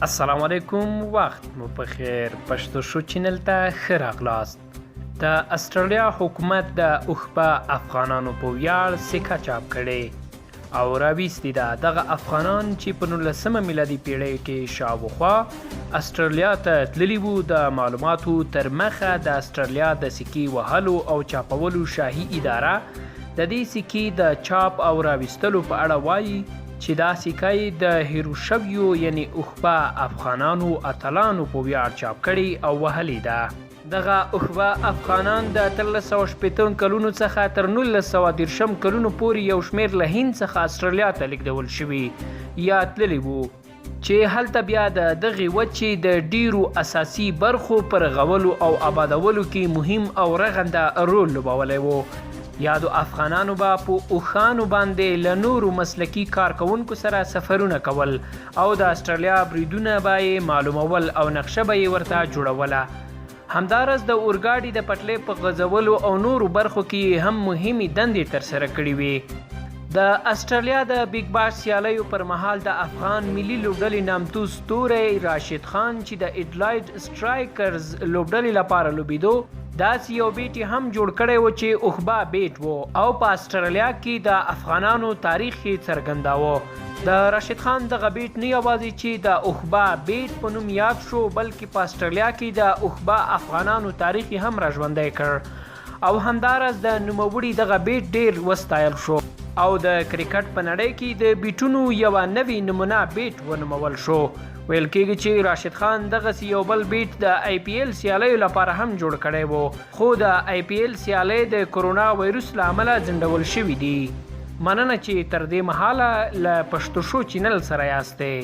السلام علیکم، وخت مو پخیر. پښتو شو چینل ته ښه راغلاست. د استرالیا حکومت د اوښبه افغانانو په ویاړ سکه چاپ کړې او راویستې ده. دغه افغانان چې په 19مه میلادي پیړۍ کې شاوخوا استرالیا ته تللي وو، د معلوماتو تر مخه د استرالیا د سکې وهلو او چاپولو شاهي اداره د دې سکې د چاپ او راویستلو په اړه وایي چې دا سکه د هیرو شویو یعنی اوښبه افغانانو اتلانو په ویاړ چاپ کړي او وهلې ده. دغه اوښبه افغانان د 1360 کلونو څخه تر 1930 کلونو پورې یو شمېر له هند څخه استرالیا ته لیږدول شوي یا تللي وو، چې هلته بیا د دغې وچې د ډیرو اساسي برخو پر رغولو او آبادولو کې مهم او رغنده رول لوبولی وو. یادو افغانانو به په اوښانو باندې له نورو مسلکي کارکوونکو سره سفرونه کول او د استرالیا بریدونه به یې معلومول او نقشه به یې ورته جوړوله. همداراز د اورګاډي د پټلۍ په غځولو او نورو برخو کې هم مهمې دندې ترسره کړې وې. د استرالیا د بیګ باش سیالیو پر مهال د افغان ملي لوبډلې نامتو ستوری راشد خان چې د ایډلاید سټرایکرز لوبډلې لپاره لوبېدو، داسې یو بیټ یې هم جوړ کړی و چې اوښبه بیټ و او په استرالیا کې د افغانانو تاریخ یې څرګنداوه. د راشد خان دغه بیټ نه یوازې چې د اوښبه بیټ په نوم یاد شو، بلکې په استرالیا کې د اوښبه افغانانو تاریخ یې هم راژوندی کړ او همداراز د نوموړي دغه بیټ ډیر وستایل شو او د کرکټ په نړۍ کې د بیټونو یوه نوې نمونه بیټ ونومول شو. ویل کېږي چې راشد خان دغسې یو بل بیټ د آی پی ایل سیالیو لپاره هم جوړ کړی و، خو د آی پی ایل سیالۍ د کرونا وایروس له امله ځنډول شوي دي. مننه چې تر دې مهاله له پښتو شو چینل سره یاستئ.